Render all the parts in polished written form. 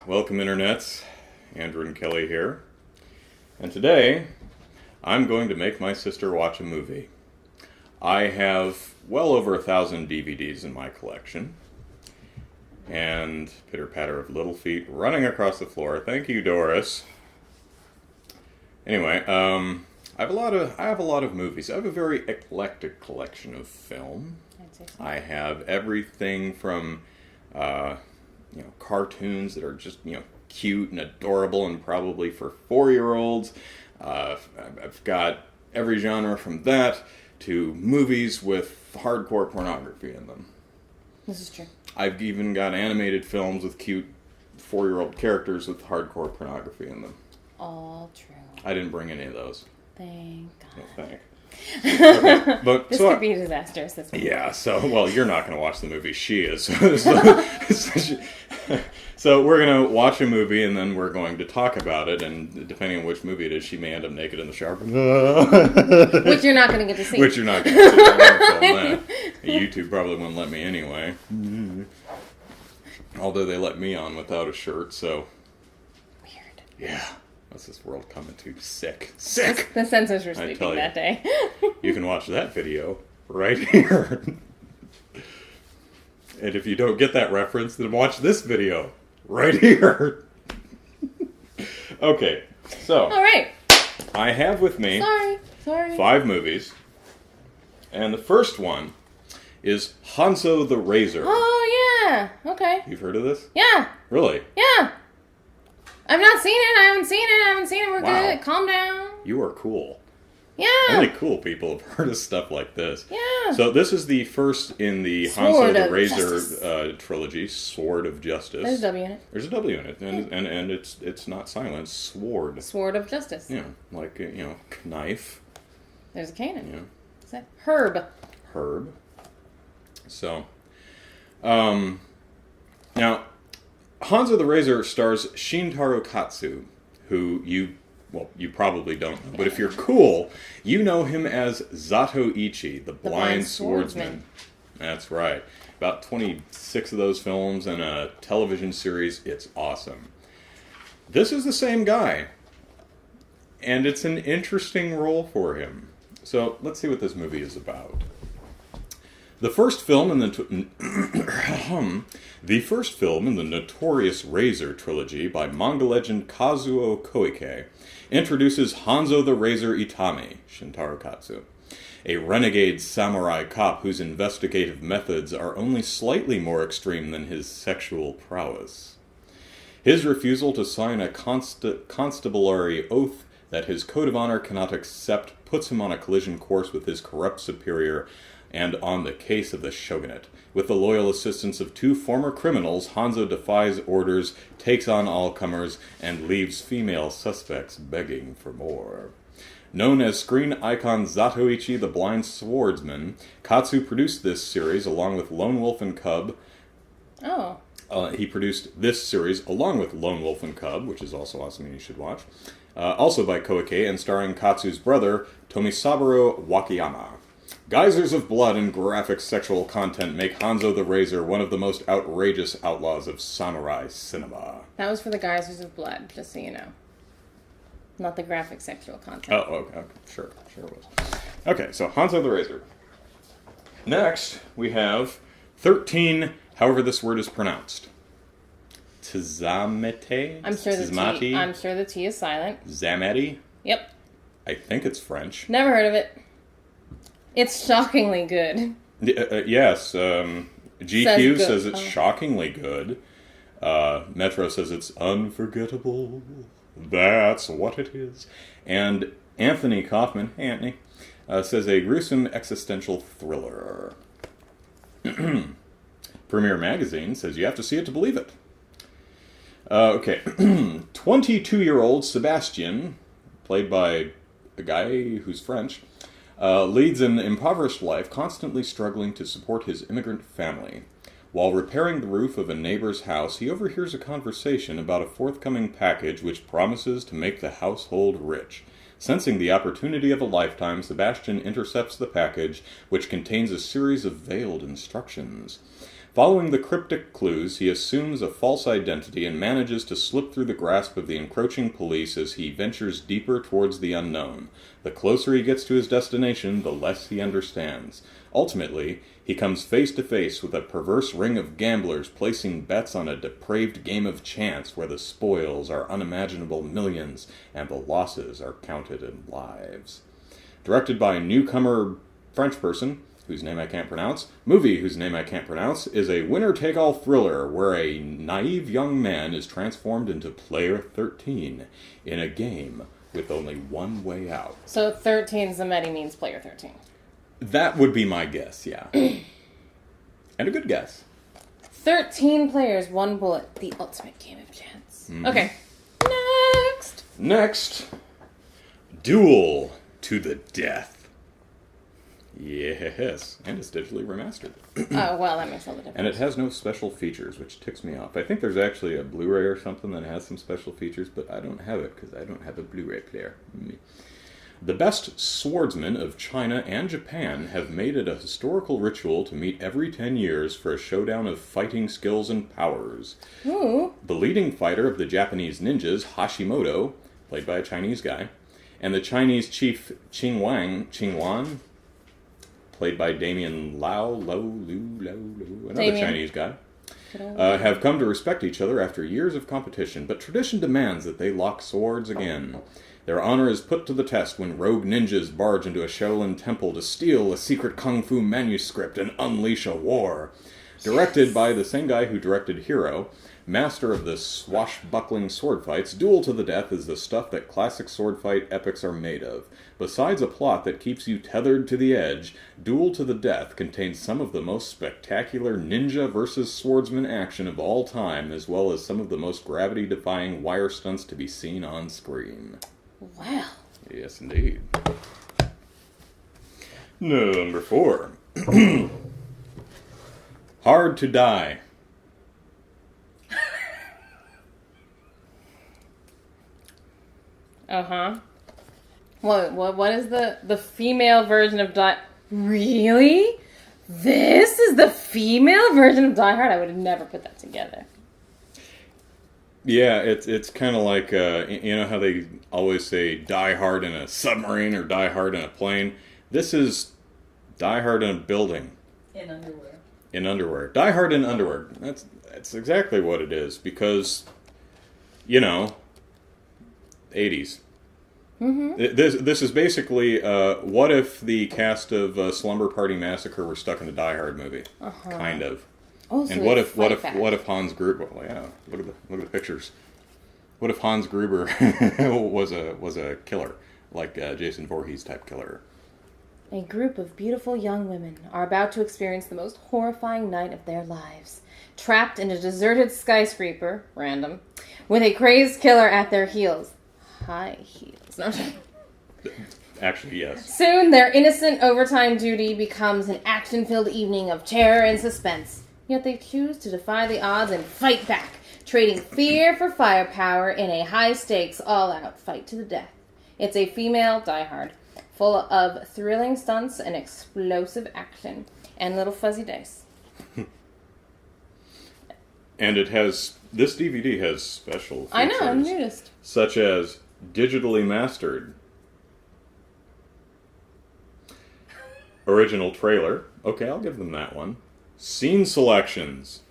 Welcome, Internets. Andrew and Kelly here. And today, I'm going to make my sister watch a movie. I have well over 1,000 DVDs in my collection. And pitter-patter of little feet running across the floor. Thank you, Doris. Anyway, I have a lot of movies. I have a very eclectic collection of film. I have everything from cartoons that are just cute and adorable and probably for 4-year-olds. I've got every genre from that to movies with hardcore pornography in them. This is true. I've even got animated films with cute 4-year-old characters with hardcore pornography in them. All true. I didn't bring any of those. Thank God. No, thank. Okay, but this could be disastrous. This movie. Yeah, well, you're not going to watch the movie. She is. So we're going to watch a movie, and then we're going to talk about it, and depending on which movie it is, she may end up naked in the shower. Which you're not going to get to see. Which you're not going to see. I won't film that. YouTube probably wouldn't let me anyway. Although they let me on without a shirt, so... Weird. Yeah. What's this world coming to? Sick. Sick! The censors were sleeping that day. You can watch that video right here. And if you don't get that reference, then watch this video right here. Okay, so. All right. I have with me Sorry. 5 movies. And the first one is Hanzo the Razor. Oh, yeah. Okay. You've heard of this? Yeah. Really? Yeah. I've not seen it. I haven't seen it. We're Wow. good. Calm down. You are cool. Yeah. Only cool people have heard of stuff like this. Yeah. So this is the first in the Hanzo the Razor trilogy, Sword of Justice. There's a W in it. There's a W in it, and it's not silent. Sword. Sword of Justice. Yeah, like knife. There's a K in it. Yeah. What's that? Herb. So, now Hanzo the Razor stars Shintaro Katsu, who you probably don't know. But if you're cool, you know him as Zatoichi, the blind swordsman. That's right. About 26 of those films and a television series. It's awesome. This is the same guy. And it's an interesting role for him. So let's see what this movie is about. The first film in the notorious Razor trilogy by manga legend Kazuo Koike introduces Hanzo the Razor Itami, Shintaro Katsu, a renegade samurai cop whose investigative methods are only slightly more extreme than his sexual prowess. His refusal to sign a constabulary oath that his code of honor cannot accept puts him on a collision course with his corrupt superior and on the case of the shogunate. With the loyal assistance of 2 former criminals, Hanzo defies orders, takes on all comers, and leaves female suspects begging for more. Known as screen icon Zatoichi the Blind Swordsman, Katsu produced this series along with Lone Wolf and Cub. Oh. He produced this series along with Lone Wolf and Cub, which is also awesome and you should watch. Also by Koike and starring Katsu's brother, Tomisaburo Wakayama. Geysers of blood and graphic sexual content make Hanzo the Razor one of the most outrageous outlaws of samurai cinema. That was for the geysers of blood, just so you know. Not the graphic sexual content. Oh, okay. Sure it was. Okay, so Hanzo the Razor. Next, we have 13, however this word is pronounced. Tzameti? I'm sure the T is silent. Tzameti? Yep. I think it's French. Never heard of it. It's shockingly good. Yes. GQ says it's shockingly good. Metro says it's unforgettable. That's what it is. And Anthony Kaufman, hey Anthony, says a gruesome existential thriller. Premiere Magazine says you have to see it to believe it. Okay. 22-year-old Sebastian, played by a guy who's French, leads an impoverished life, constantly struggling to support his immigrant family. While repairing the roof of a neighbor's house, he overhears a conversation about a forthcoming package which promises to make the household rich. Sensing the opportunity of a lifetime, Sebastian intercepts the package, which contains a series of veiled instructions. Following the cryptic clues, he assumes a false identity and manages to slip through the grasp of the encroaching police as he ventures deeper towards the unknown. The closer he gets to his destination, the less he understands. Ultimately, he comes face to face with a perverse ring of gamblers placing bets on a depraved game of chance where the spoils are unimaginable millions and the losses are counted in lives. Directed by a newcomer French person, whose name I can't pronounce, movie whose name I can't pronounce, is a winner-take-all thriller where a naive young man is transformed into Player 13 in a game with only one way out. So 13 Tzameti means Player 13. That would be my guess, yeah. And a good guess. 13 players, one bullet. The ultimate game of chance. Mm-hmm. Okay. Next. Duel to the death. Yes. And it's digitally remastered. Oh, well, that makes all the difference. And it has no special features, which ticks me off. I think there's actually a Blu-ray or something that has some special features, but I don't have it because I don't have a Blu-ray player. The best swordsmen of China and Japan have made it a historical ritual to meet every 10 years for a showdown of fighting skills and powers. Ooh. The leading fighter of the Japanese ninjas, Hashimoto, played by a Chinese guy, and the Chinese chief Qingwan, played by Damien another Chinese guy, have come to respect each other after years of competition, but tradition demands that they lock swords again. Their honor is put to the test when rogue ninjas barge into a Shaolin temple to steal a secret kung fu manuscript and unleash a war. Directed by the same guy who directed Hero, master of the swashbuckling sword fights, Duel to the Death is the stuff that classic sword fight epics are made of. Besides a plot that keeps you tethered to the edge, Duel to the Death contains some of the most spectacular ninja versus swordsman action of all time, as well as some of the most gravity-defying wire stunts to be seen on screen. Wow. Yes, indeed. Number 4. Hard to Die. Uh-huh. What is the female version of Die... Really? This is the female version of Die Hard? I would have never put that together. Yeah, it's kind of like, you know how they always say Die Hard in a submarine or Die Hard in a plane? This is Die Hard in a building. In underwear. In underwear. Die Hard in underwear. That's exactly what it is, because, you know, 80s. Mm-hmm. This is basically, what if the cast of Slumber Party Massacre were stuck in a Die Hard movie? Uh-huh. Kind of. Oh, and what if Hans Gruber? Well, yeah, look at the pictures. What if Hans Gruber was a killer, like Jason Voorhees type killer? A group of beautiful young women are about to experience the most horrifying night of their lives. Trapped in a deserted skyscraper, random, with a crazed killer at their heels. High heels. No. Actually, yes. Soon, their innocent overtime duty becomes an action-filled evening of terror and suspense. Yet they choose to defy the odds and fight back, trading fear for firepower in a high-stakes, all-out fight to the death. It's a female Die Hard, full of thrilling stunts and explosive action, and little fuzzy dice. And this DVD has special features. I know, I noticed. Such as digitally mastered. Original trailer. Okay, I'll give them that one. Scene selections.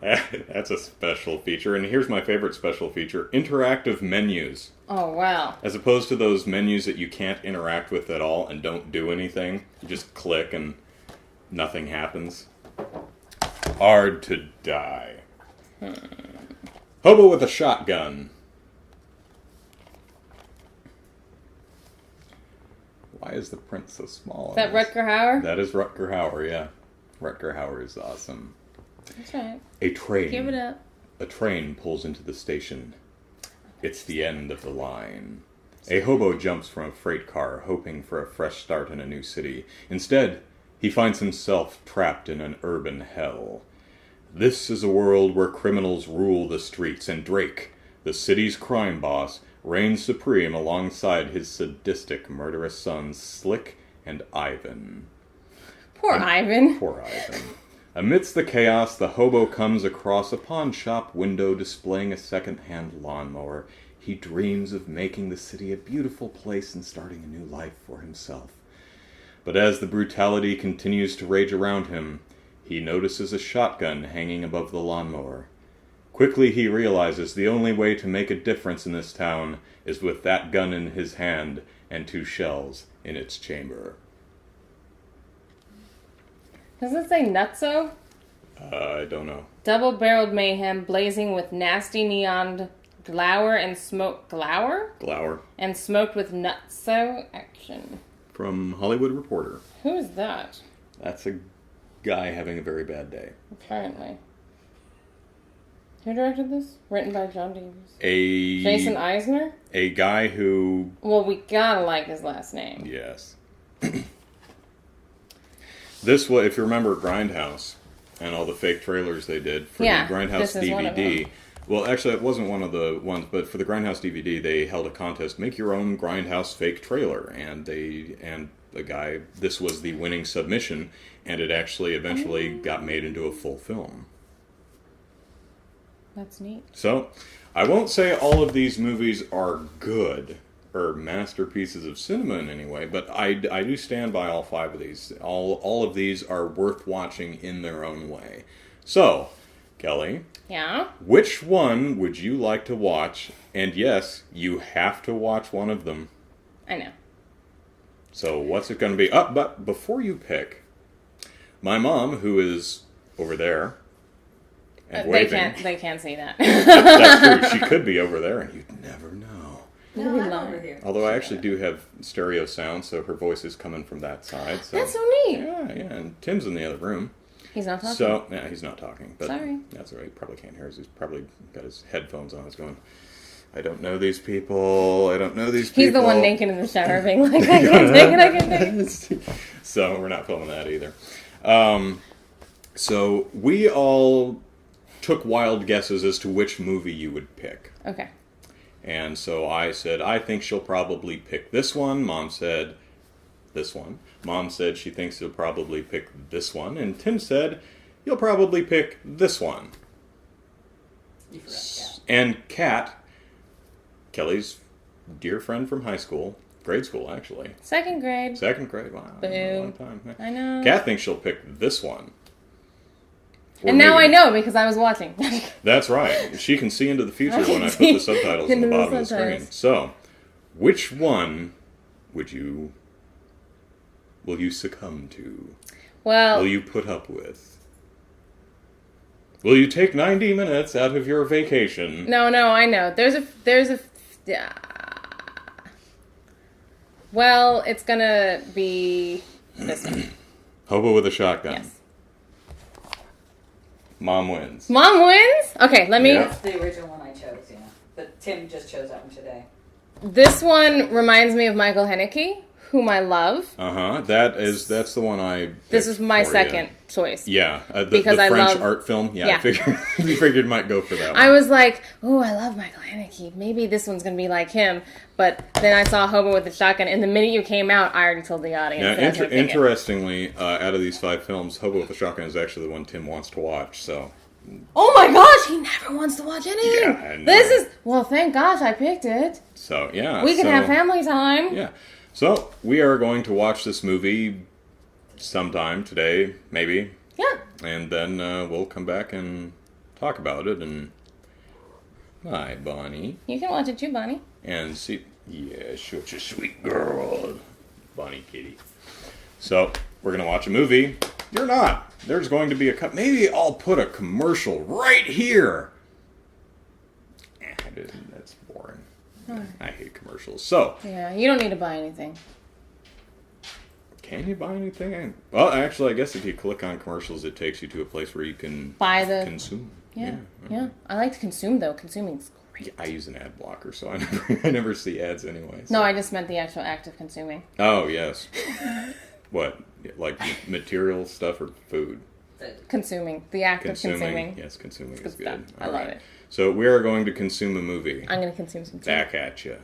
That's a special feature. And here's my favorite special feature. Interactive menus. Oh, wow. As opposed to those menus that you can't interact with at all and don't do anything. You just click and nothing happens. Hard to Die. Hobo with a shotgun. Why is the print so small? Is that Rutger Hauer? That is Rutger Hauer, yeah. Rutger Hauer is awesome. That's right. A train. Give it up. A train pulls into the station. It's the end of the line. A hobo jumps from a freight car, hoping for a fresh start in a new city. Instead, he finds himself trapped in an urban hell. This is a world where criminals rule the streets, and Drake, the city's crime boss, reigns supreme alongside his sadistic, murderous sons, Slick and Ivan. Poor Ivan. Poor Ivan. Amidst the chaos, the hobo comes across a pawn shop window displaying a second-hand lawnmower. He dreams of making the city a beautiful place and starting a new life for himself. But as the brutality continues to rage around him, he notices a shotgun hanging above the lawnmower. Quickly he realizes the only way to make a difference in this town is with that gun in his hand and 2 shells in its chamber. Does it say nutso? I don't know. Double-barreled mayhem blazing with nasty neon glower and smoke. Glower. And smoked with nutso action. From Hollywood Reporter. Who is that? That's a guy having a very bad day. Apparently. Who directed this? Written by John Davies. Jason Eisner? A guy who... Well, we gotta like his last name. Yes. This was, if you remember Grindhouse and all the fake trailers they did for the Grindhouse DVD. Well, actually, it wasn't one of the ones, but for the Grindhouse DVD, they held a contest, make your own Grindhouse fake trailer, and the guy, this was the winning submission, and it actually eventually got made into a full film. That's neat. So, I won't say all of these movies are good, or masterpieces of cinema in any way, but I do stand by all 5 of these. All of these are worth watching in their own way. So, Kelly... Yeah? Which one would you like to watch? And yes, you have to watch one of them. I know. So what's it going to be? But before you pick, my mom, who is over there and waving... They can't see that. That's true. She could be over there, and you'd never know. No, I'm over here. Although I actually do have stereo sound, so her voice is coming from that side. So. That's so neat. Yeah, and Tim's in the other room. He's not talking? So, yeah, he's not talking. But sorry. That's all right. He probably can't hear us. He's probably got his headphones on. He's going, I don't know these people. I don't know these people. He's the one naked in the shower being like, I can't take it. So, we're not filming that either. So, we all took wild guesses as to which movie you would pick. Okay. And so I said, I think she'll probably pick this one. Mom said, this one. Mom said she thinks he'll probably pick this one. And Tim said, you'll probably pick this one. You forgot Kat. And Kat, Kelly's dear friend from high school, grade school actually. Second grade. Wow. Boo. A long time. I know. Kat thinks she'll pick this one. Or And now maybe- I know because I was watching. That's right. She can see into the future when I put the subtitles on the bottom of the screen. So, which one will you succumb to? Well, Will you put up with? Will you take 90 minutes out of your vacation? no, I know. Well, it's gonna be this one. Hobo with a shotgun. Yes. Mom wins. Mom wins? Okay, let me... Yeah. That's the original one I chose, yeah. But Tim just chose that one today. This one reminds me of Michael Haneke, whom I love. That's the one I picked This is my for second you. choice. Yeah, the Because I French love- art film. Yeah, Yeah. I figured it might go for that one. I was like, oh, I love Michael Haneke. Maybe this one's going to be like him. But then I saw Hobo with the shotgun, and the minute you came out, I already told the audience. Now, that I was gonna pick it. interestingly, out of these 5 films, Hobo with a Shotgun is actually the one Tim wants to watch. So, Oh my gosh, he never wants to watch anything. Yeah, I know. This is... Well, thank gosh I picked it. so yeah, We can have family time. Yeah, so we are going to watch this movie sometime today, maybe, Yeah. and then we'll come back and talk about it. And hi, Bonnie, You can watch it too, Bonnie. and see. Yeah, such a sweet girl, Bonnie Kitty. So we're gonna watch a movie. You're not. There's going to be a cut. Maybe I'll put a commercial right here. That's boring. I hate commercials. So, Yeah, you don't need to buy anything. can you buy anything? Well, actually, I guess if you click on commercials, it takes you to a place where you can Buy the... consume. Yeah. I like to consume, though. Consuming's great. I use an ad blocker, so I never see ads anyway. So. No, I just meant the actual act of consuming. Oh, yes. What? Like material stuff or food? Consuming. The act of consuming. Yes, consuming It's is good good. stuff. I All love right. it. So we are going to consume a movie. I'm going to consume some tea. Back at you.